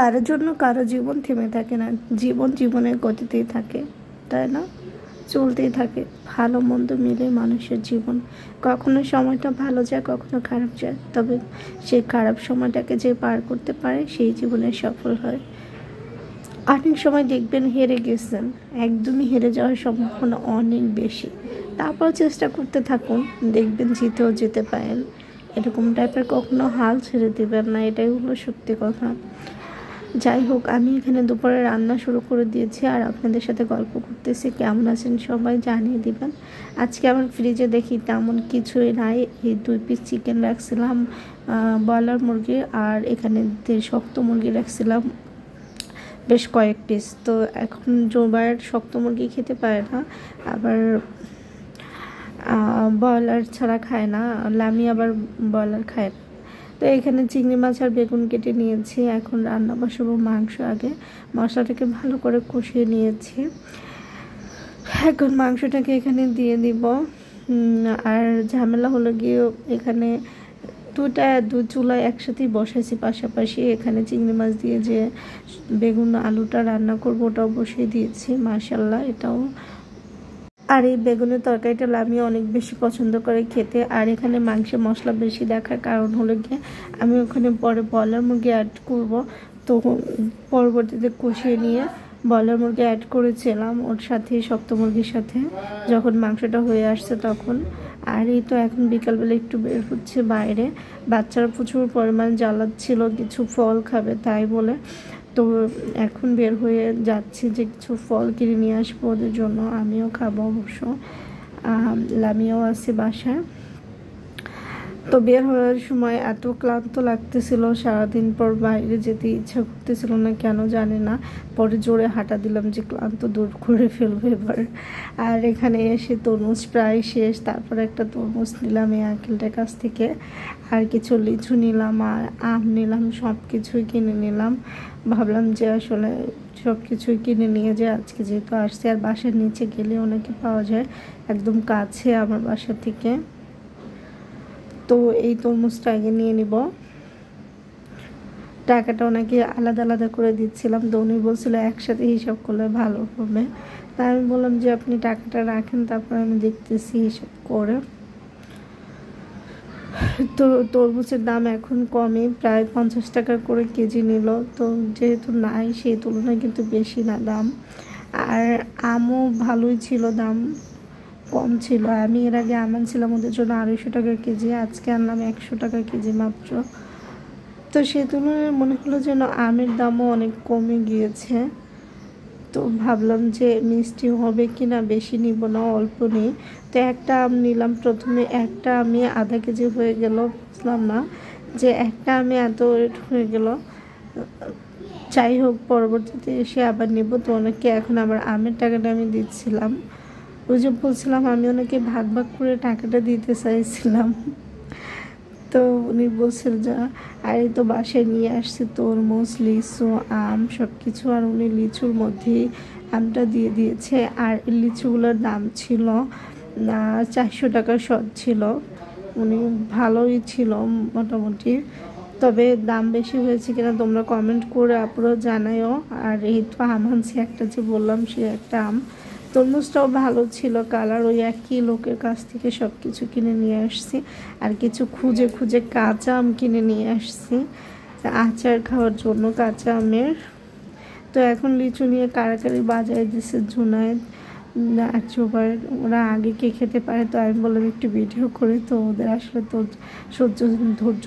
কারোর জন্য কারো জীবন থেমে থাকে না, জীবন জীবনের গতিতেই থাকে, তাই না? চলতেই থাকে, ভালো মন্দ মিলে মানুষের জীবন। কখনো সময়টা ভালো যায়, কখনো খারাপ যায়, তবে সেই খারাপ সময়টাকে যে পার করতে পারে সেই জীবনে সফল হয়। অনেক সময় দেখবেন হেরে গেছেন, একদমই হেরে যাওয়ার সম্ভাবনা অনেক বেশি, তারপর চেষ্টা করতে থাকুন, দেখবেন জিতেও যেতে পারেন। এরকম টাইপের কখনো হাল ছেড়ে দেবেন না, এটাই হলো সত্যি কথা। যাই হোক, আমি এখানে দুপুরে রান্না শুরু করে দিয়েছি আর আপনাদের সাথে গল্প করতেছি। কেমন আছেন সবাই জানিয়ে দিবেন। আজকে আমার ফ্রিজে দেখি তেমন কিছুই নাই, এই 2 পিস চিকেন রাখছিলাম, ব্রয়লার মুরগি, আর এখানে শক্ত মুরগি রাখছিলাম বেশ কয়েক পিস। তো এখন জোবার শক্ত মুরগি খেতে পারে না, আবার ব্রয়লার ছাড়া খায় না, লামি আবার ব্রয়লার খায় না। তো এখানে চিংড়ি মাছ আর বেগুন কেটে নিয়েছি, এখন রান্না বসাবো। মাংস আগে মশলাটাকে ভালো করে কষিয়ে নিয়েছি, এখন মাংসটাকে এখানে দিয়ে দিব। আর ঝামেলা হলো গিয়ে এখানে দু চুলায় একসাথেই বসাইছি পাশাপাশি। এখানে চিংড়ি মাছ দিয়ে যে বেগুন আলুটা রান্না করবো ওটাও বসিয়ে দিয়েছি, মাশাল্লাহ এটাও। আর এই বেগুনের তরকারিটা আমি অনেক বেশি পছন্দ করে খেতে। আর এখানে মাংসে মশলা বেশি দেখার কারণ হলো গিয়ে আমি ওখানে পরে ব্রয়লার মুরগি অ্যাড করব, তো পরবর্তীতে কষিয়ে নিয়ে ব্রয়লার মুরগি অ্যাড করেছিলাম ওর সাথে, শক্ত মুরগির সাথে, যখন মাংসটা হয়ে আসছে তখন। আর এই তো এখন বিকালবেলা একটু বের হচ্ছে বাইরে, বাচ্চারা প্রচুর পরিমাণ জ্বালাচ্ছিল, কিছু ফল খাবে তাই বলে। তো এখন বের হয়ে যাচ্ছি যে কিছু ফল কিনে নিয়ে আসবো ওদের জন্য, আমিও খাবো অবশ্য, লামিও আছে বাসায়। তো বের হওয়ার সময় এত ক্লান্ত লাগতেছিল, সারাদিন পর বাইরে যেতে ইচ্ছা করতেছিল না, কেন জানি না। পরে জোরে হাঁটা দিলাম যে ক্লান্ত দূর করে ফেলবো এবার। আর এখানে এসে তরমুজ প্রায় শেষ, তারপর একটা তরমুজ নিলাম এই আঙ্কেলটার কাছ থেকে, আর কিছু লিচু নিলাম আর আম নিলাম, সব কিছুই কিনে নিলাম। ভাবলাম যে আসলে সব কিছুই কিনে নিয়ে যায় আজকে যেহেতু আসছে। আর বাসার নিচে গেলে অনেকে পাওয়া যায়, একদম কাছে আমার বাসা থেকে। তো এই তরমুজটা আগে নিয়ে নিব, টাকাটা ওনাকে আলাদা আলাদা করে দিচ্ছিলাম, তো উনি বলছিল একসাথে হিসাব করলে ভালো হবে। তাই আমি বললাম যে আপনি টাকাটা রাখেন, তারপর আমি দেখতেছি হিসাব করে। তো তরমুজের দাম এখন কমে, প্রায় 50 টাকা করে কেজি নিল, তো যেহেতু নাই সেই তুলনায় কিন্তু বেশি না দাম। আর আমও ভালোই ছিল, দাম কম ছিল। আমি এর আগে আম আনছিলাম ওদের জন্য 250 টাকা কেজি, আজকে আনলাম 100 টাকা কেজি মাত্র। তো সেই তুলনায় মনে হলো যেন আমের দামও অনেক কমে গিয়েছে। তো ভাবলাম যে মিষ্টি হবে কি না, বেশি নিব না, অল্প নিই। তো একটা আম নিলাম, প্রথমে একটা আমি আধা কেজি হয়ে গেল, বুঝলাম না যে একটা আমি এত রেট হয়ে গেল। যাই হোক, পরবর্তীতে এসে আবার নেব। তো ওনাকে এখন আবার আমের টাকাটা আমি দিচ্ছিলাম, ওই যে বলছিলাম আমি ওনাকে ভাগ ভাগ করে টাকাটা দিতে চাইছিলাম। তো উনি বলছিল যে, আর এই তো বাসায় নিয়ে আসছে তরমুজ, লিচু, আম সব কিছু, আর উনি লিচুর মধ্যেই আমটা দিয়ে দিয়েছে। আর লিচুগুলোর দাম ছিল 400 টাকা শত ছিল, উনি ভালোই ছিল মোটামুটি। তবে দাম বেশি হয়েছে কিনা তোমরা কমেন্ট করে আপুরা জানাইও। আর এই তো আম আনছি একটা, যে বললাম সে একটা আম। তরমুজটাও ভালো ছিল কালার, ওই একই লোকের কাছ থেকে সব কিছু কিনে নিয়ে আসছি। আর কিছু খুঁজে খুঁজে কাঁচা আম কিনে নিয়ে আসছি আচার খাওয়ার জন্য, কাঁচা আমের। তো এখন লিচু নিয়ে কারাকারি বাজায় দিচ্ছে জুনায়েদ আর জোবার, ওরা আগে কে খেতে পারে। তো আমি বললাম একটু ভিডিও করে, তো ওদের আসলে তো ধৈর্য